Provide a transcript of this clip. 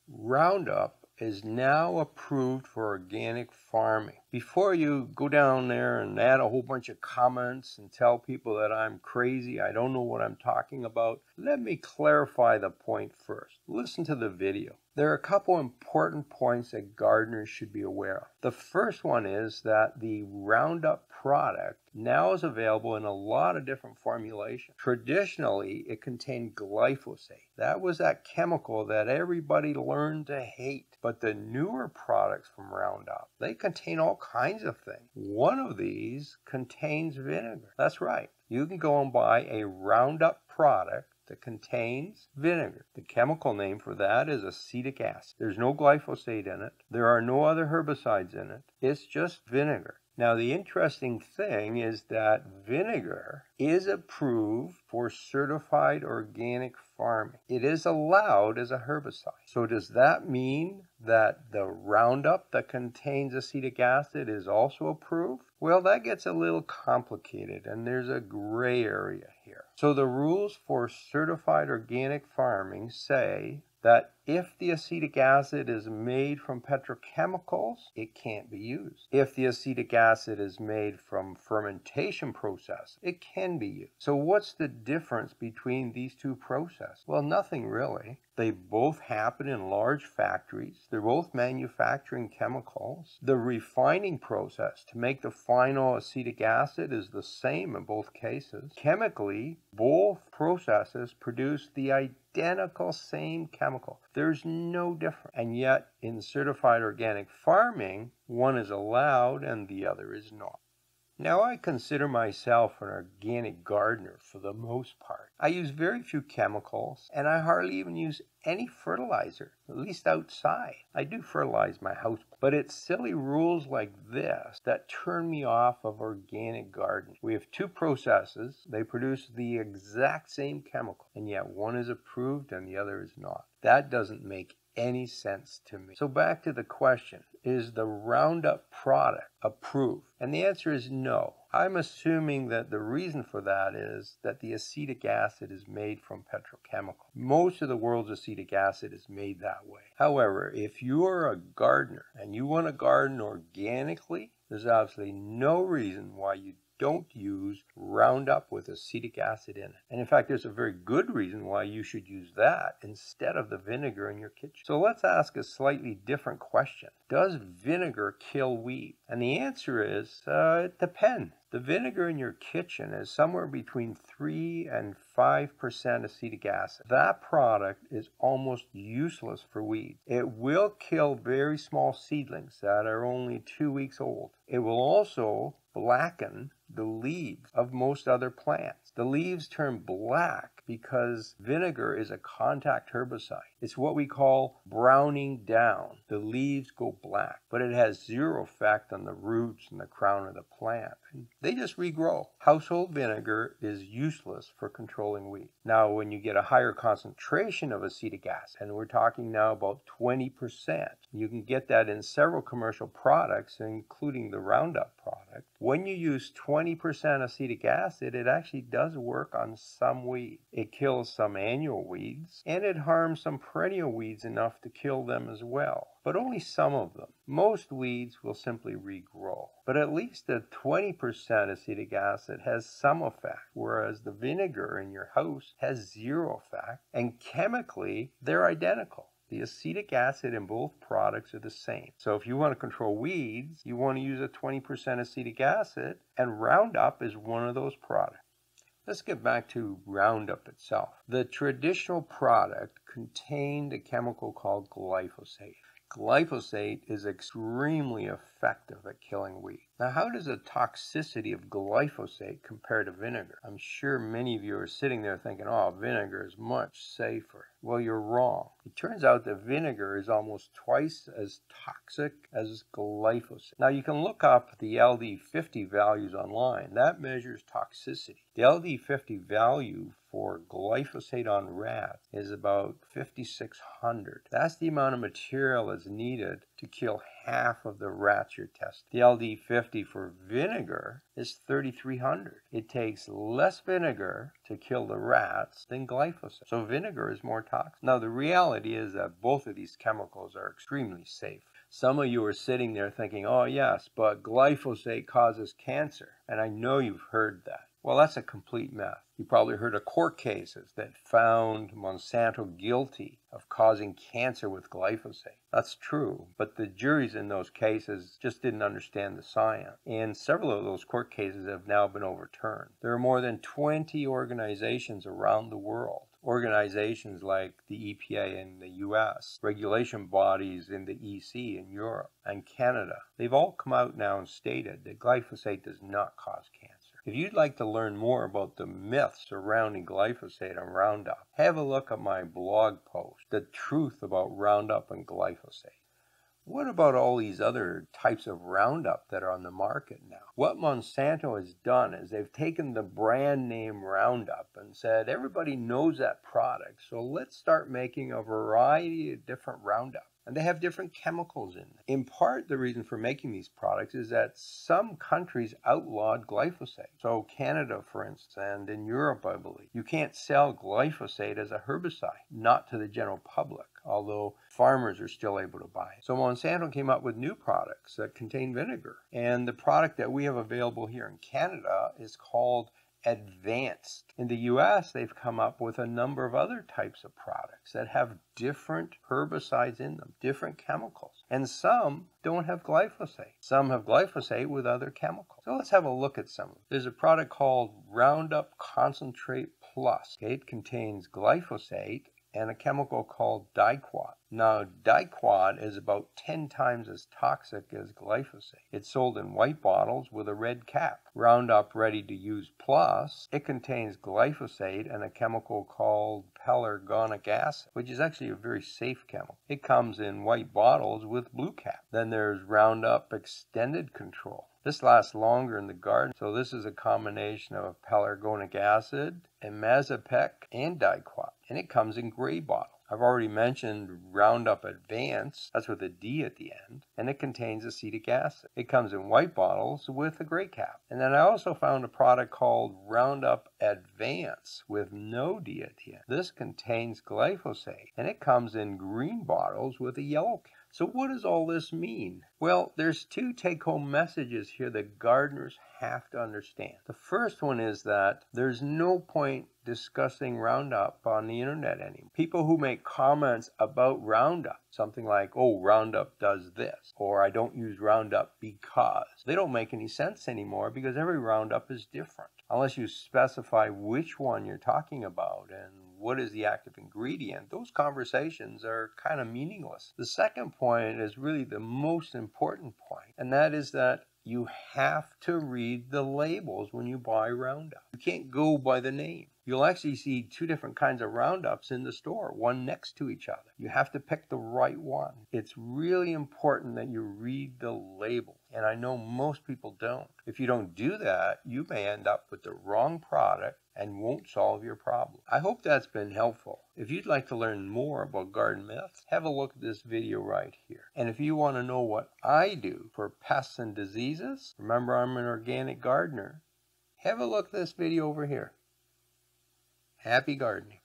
Roundup is now approved for organic farming. Before you go down there and add a whole bunch of comments and tell people that I'm crazy, I don't know what I'm talking about, let me clarify the point first. Listen to the video. There are a couple important points that gardeners should be aware of. The first one is that the Roundup product now is available in a lot of different formulations. Traditionally, it contained glyphosate. That was that chemical that everybody learned to hate. But the newer products from Roundup, they contain all kinds of things. One of these contains vinegar. That's right. You can go and buy a Roundup product that contains vinegar. The chemical name for that is acetic acid. There's no glyphosate in it. There are no other herbicides in it. It's just vinegar. Now, the interesting thing is that vinegar is approved for certified organic farming. It is allowed as a herbicide. So does that mean that the Roundup that contains acetic acid is also approved? Well, that gets a little complicated, and there's a gray area here. So the rules for certified organic farming say that if the acetic acid is made from petrochemicals, it can't be used. If the acetic acid is made from fermentation process, it can be used. So what's the difference between these two processes? Well, nothing really. They both happen in large factories. They're both manufacturing chemicals. The refining process to make the final acetic acid is the same in both cases. Chemically, both processes produce the identical same chemical. There's no difference. And yet, in certified organic farming, one is allowed and the other is not. Now, I consider myself an organic gardener for the most part. I use very few chemicals, and I hardly even use any fertilizer, at least outside. I do fertilize my house, but it's silly rules like this that turn me off of organic gardening. We have two processes. They produce the exact same chemical, and yet one is approved and the other is not. That doesn't make any sense to me. So back to the question, is the Roundup product approved? And the answer is no. I'm assuming that the reason for that is that the acetic acid is made from petrochemical. Most of the world's acetic acid is made that way. However, if you're a gardener and you want to garden organically, there's absolutely no reason why you don't use Roundup with acetic acid in it. And in fact, there's a very good reason why you should use that instead of the vinegar in your kitchen. So let's ask a slightly different question. Does vinegar kill weeds? And the answer is, it depends. The vinegar in your kitchen is somewhere between 3 and 5% acetic acid. That product is almost useless for weeds. It will kill very small seedlings that are only 2 weeks old. It will also blacken the leaves of most other plants. The leaves turn black because vinegar is a contact herbicide. It's what we call browning down. The leaves go black, but it has zero effect on the roots and the crown of the plant. And they just regrow. Household vinegar is useless for controlling weeds. Now, when you get a higher concentration of acetic acid, and we're talking now about 20%, you can get that in several commercial products, including the Roundup product. When you use 20% acetic acid, it actually does work on some weeds. It kills some annual weeds, and it harms some perennial weeds enough to kill them as well, but only some of them. Most weeds will simply regrow, but at least the 20% acetic acid has some effect, whereas the vinegar in your house has zero effect, and chemically, they're identical. The acetic acid in both products are the same. So if you want to control weeds, you want to use a 20% acetic acid, and Roundup is one of those products. Let's get back to Roundup itself. The traditional product contained a chemical called glyphosate. Glyphosate is extremely effective at killing weeds. Now, how does the toxicity of glyphosate compare to vinegar? I'm sure many of you are sitting there thinking, oh, vinegar is much safer. Well, you're wrong. It turns out that vinegar is almost twice as toxic as glyphosate. Now, you can look up the LD50 values online. That measures toxicity. The LD50 value for glyphosate on rats is about 5,600. That's the amount of material that's needed to kill half of the rats you're testing. The LD50 for vinegar is 3,300. It takes less vinegar to kill the rats than glyphosate. So vinegar is more toxic. Now the reality is that both of these chemicals are extremely safe. Some of you are sitting there thinking, oh yes, but glyphosate causes cancer. And I know you've heard that. Well, that's a complete myth. You probably heard of court cases that found Monsanto guilty of causing cancer with glyphosate. That's true, but the juries in those cases just didn't understand the science. And several of those court cases have now been overturned. There are more than 20 organizations around the world. Organizations like the EPA in the US, regulation bodies in the EC in Europe and Canada, they've all come out now and stated that glyphosate does not cause cancer. If you'd like to learn more about the myths surrounding glyphosate and Roundup, have a look at my blog post, The Truth About Roundup and Glyphosate. What about all these other types of Roundup that are on the market now? What Monsanto has done is they've taken the brand name Roundup and said, everybody knows that product, so let's start making a variety of different Roundup. And they have different chemicals in them. In part, the reason for making these products is that some countries outlawed glyphosate. So Canada, for instance, and in Europe, I believe, you can't sell glyphosate as a herbicide, not to the general public, although farmers are still able to buy it. So Monsanto came up with new products that contain vinegar. And the product that we have available here in Canada is called Advanced. In the US, they've come up with a number of other types of products that have different herbicides in them, different chemicals. And some don't have glyphosate. Some have glyphosate with other chemicals. So let's have a look at some of them. There's a product called Roundup Concentrate Plus. It contains glyphosate and a chemical called diquat. Now, diquat is about 10 times as toxic as glyphosate. It's sold in white bottles with a red cap. Roundup Ready to Use Plus, it contains glyphosate and a chemical called pelargonic acid, which is actually a very safe chemical. It comes in white bottles with blue cap. Then there's Roundup Extended Control. This lasts longer in the garden, so this is a combination of pelargonic acid, imazapec, and diquat, and it comes in gray bottles. I've already mentioned Roundup Advanced, that's with a D at the end, and it contains acetic acid. It comes in white bottles with a gray cap. And then I also found a product called Roundup Advance with no D at the end. This contains glyphosate, and it comes in green bottles with a yellow cap. So what does all this mean? Well, there's two take-home messages here that gardeners have to understand. The first one is that there's no point discussing Roundup on the internet anymore. People who make comments about Roundup, something like, oh, Roundup does this, or I don't use Roundup because, they don't make any sense anymore because every Roundup is different. Unless you specify which one you're talking about and what is the active ingredient, those conversations are kind of meaningless. The second point is really the most important point, and that is that you have to read the labels when you buy Roundup. You can't go by the name. You'll actually see two different kinds of Roundups in the store, one next to each other. You have to pick the right one. It's really important that you read the label, and I know most people don't. If you don't do that, you may end up with the wrong product and won't solve your problem. I hope that's been helpful. If you'd like to learn more about garden myths, have a look at this video right here. And if you want to know what I do for pests and diseases, remember I'm an organic gardener, have a look at this video over here. Happy gardening.